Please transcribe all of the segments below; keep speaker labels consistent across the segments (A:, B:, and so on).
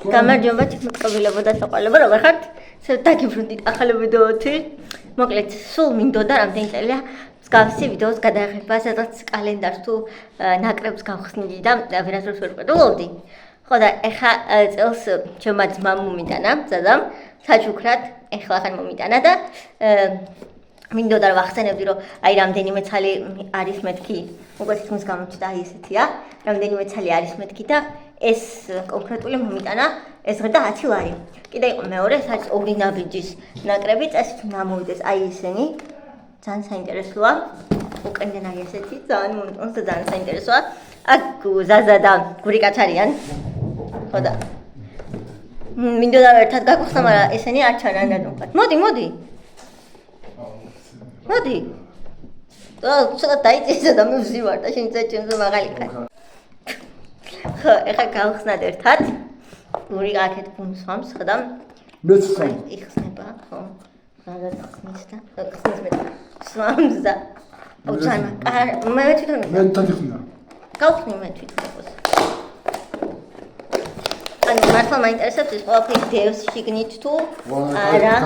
A: გამარჯობა თვითმკვლელობოდა საყვალებო როგორ ხართ? დაგიბრუნდით ახალი ვიდეოთი. მოკლედ, სულ მინდოდა რამდენი წელია მსგავსი ვიდეოს გადაღება, სადაც კალენდარს თუ ნაკრებს გავხსნიდი და ვერასდროს ვერ ვყიდულობდი. ხო და ეხა წელს ჩემმა ძმამ მომიტანა, ზაზამ, საჩუქრად, ეხლახან მომიტანა და მინდოდა რომ ვახსენებდი რომ აი რამდენიმე ცალი არის მეთქი, უკვე თითქმის გამოჩნდა აი ესეთია, რამდენიმე ცალი არის მეთქი და ეს კონკრეტული მომიტანა ეს ღირდა 10 ლარი. კიდე იყო მეორე, სადაც ორი ნაბიჯის ნაკრები წესით მოვიდეს აი ისინი. ძალიან საინტერესოა. უკენდენ აი ესეთი, ძალიან მომიტანს და ძალიან საინტერესოა. აქ ზაზა და გურიკაც არიან. ხო და მინდოდა ერთად გაგვხსნა, მაგრამ ესენი არ ჩანან და თქვა. მოდი. მოდი. ცოტა დაიწესა და მე ვზივარ და შენ წეჭემზე მაღალი ხარ. ხო, ეხლა გავხსნათ ერთად. გური აქეთ ბუნსვამს, ხო და
B: მეც ხარ.
A: იხსნება, ხო. რაღაც ხსნის და ხსნის მე სვამს და ოჩანა. მე თვითონ
B: მე თვითონ.
A: გავხსნი მე თვითონ. ანუ მართლა მაინტერესებს ეს ყველაფერი დევს შიგნით თუ არა.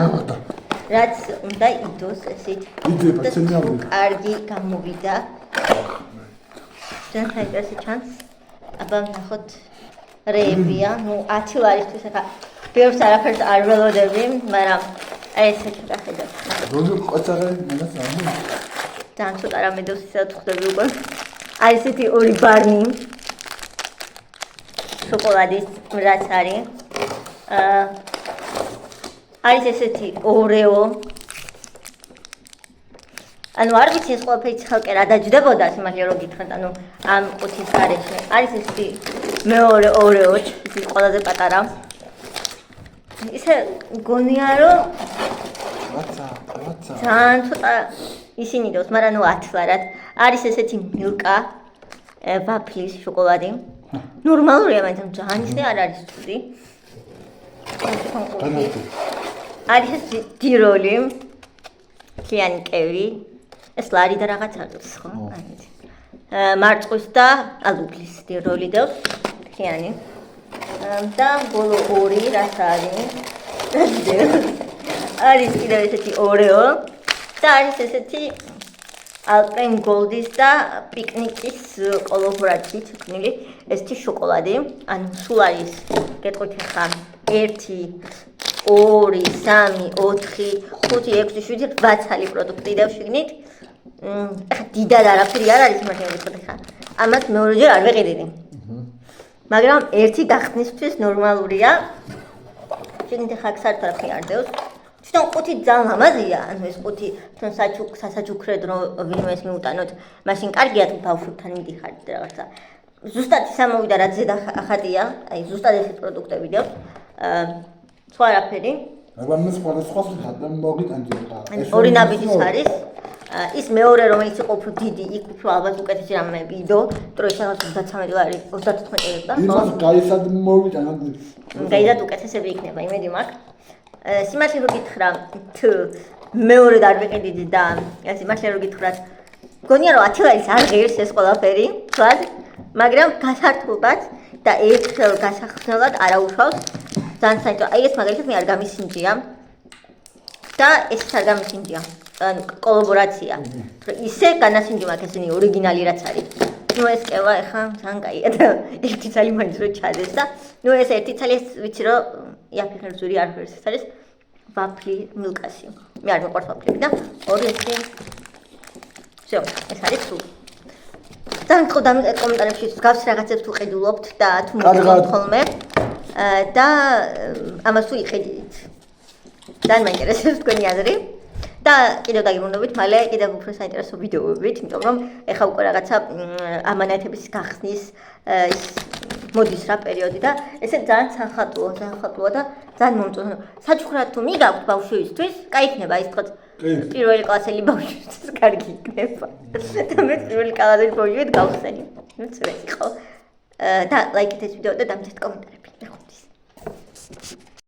A: რაც უნდა იდოს ესეთ.
B: იდება ცენიავი.
A: კარგი გამოვიდა. ძალიან საინტერესო ჩანს. აბა ნახოთ რეებია, ნუ 10 ლარისთვის ახლა ბევრს არაფერს არ ველოდები, მაგრამ აი ესეთი გახედავ.
B: როგორ ყოწაღე მანას ამო?
A: ძალიან ცოტა რამე დევს ისედაც ხვდები უკვე. აი ესეთი ორი ბარნი. შოკოლადის რაც არის. არის ესეთი ორეო. ანუ არ ვიცი ეს ყველაფერი ხალხი რა დაჯდებოდა სიმართლე რომ გითხრათ, ანუ ამ ყუთის გარეშე. არის ესეთი მეორე ორეო, ის ყველაზე პატარა. ისე გონია რომ
B: რაცა.
A: ძალიან ცოტა ისინი დოს, მაგრამ ნუ 10 ლარად. არის ესეთი მილკა, ვაფლის შოკოლადი. ნორმალურია, მაგრამ ძალიან ისე არ არის ცუდი. არის ეს დიროლი, ქიანი კევი, ეს ლარი და რაღაც არის ხო? მარწყვის და ალუბლის დიროლი დევს, ქიანი. და ბოლო ორი რაც არის? არის კიდევ ესეთი ორეო და არის ესეთი ალპენ გოლდის და პიკნიკის კოლაბორაციით შექმნილი ესეთი შოკოლადი. ანუ სულ არის გეტყვით ხა 1 2 3 4 5 6 7 8 ცალი პროდუქტი დევს შიგნით. ახლა დიდად არაფერი არ არის მაგრამ გეტყვით ხა. ამას მეორეჯერ არ ვეყიდი. მაგრამ ერთი გახსნისთვის ნორმალურია. შეგინდა ხა საერთოდ არ დევს. თვითონ ყუთი ძალიან ლამაზია, ანუ ეს ყუთი თვითონ სასაჩუქრად რომ ვინმეს მიუტანოთ, მაშინ კარგია თუ ბავშვებთან მიდიხართ რაღაცა. ზუსტად ის ამოვიდა რაც ზედა ხატია, აი ზუსტად ეს პროდუქტები დევს. სხვა არაფერი.
B: მაგრამ მე სხვა ხატა მოგიტანდი ხა.
A: ორი ნაბიჯის არის. ის მეორე რომელიც იყო უფრო დიდი, იქ უფრო ალბათ უკეთესი რამეები იდო, დროის რაღაც 33 ლარი, 34 ლარი და ხო?
B: იმას გაისად მოვიტანა.
A: გაიდათ უკეთესები იქნება, იმედი მაქვს. სიმართლე რო გითხრა, მეორე არ ვიყიდი და სიმართლე რო გითხრათ, გონია რომ 10 ლარის არ ღირს ეს ყველაფერი, თვად, მაგრამ გასართობად და ერთხელ გასახსნელად არაუშავს. ძალიან საინტერესო. აი ეს მაგალითად მე არ გამისინჯია და ეს არ გამისინჯია. ანუ კოლაბორაცია. ისე განასინჯი მაქვს ესენი ორიგინალი რაც არის. ნუ ეს კევა ეხა ძალიან კაია და ერთი ცალი მაინც რო ჩადეს და ნუ ეს ერთი ცალი ეს ვიცი რომ იაფიხერზური არ ვერს ეს არის ვაფლი მილკასი. მე არ მეყვარს ვაფლები და ორი ერთი всё, ეს არის თუ. ძალიან ხო დამიტეთ კომენტარებში გავს რაღაცებს თუ ყიდულობთ და თუ მოგწონთ ხოლმე და ამას თუ იხედით. ძალიან მაინტერესებს თქვენი აზრი. და კიდევ დაგიბრუნდებით მალე კიდევ უფრო საინტერესო ვიდეოებით, იმიტომ რომ ეხა უკვე რაღაცა ამანათების გახსნის ის მოდის რა პერიოდი და ესე ძალიან სახატლოა და ძალიან მომწონს. საჩუქრად თუ მიგაქვთ ბავშვისთვის, კაი იქნება ის თქო პირველი კლასელი ბავშვისთვის კარგი იქნება. და მე პირველი კლასელი ბავშვით გავხსენი. ნუ წვეს იყო. და ლაიქეთ ეს ვიდეო და დამჯერეთ კომენტარებში.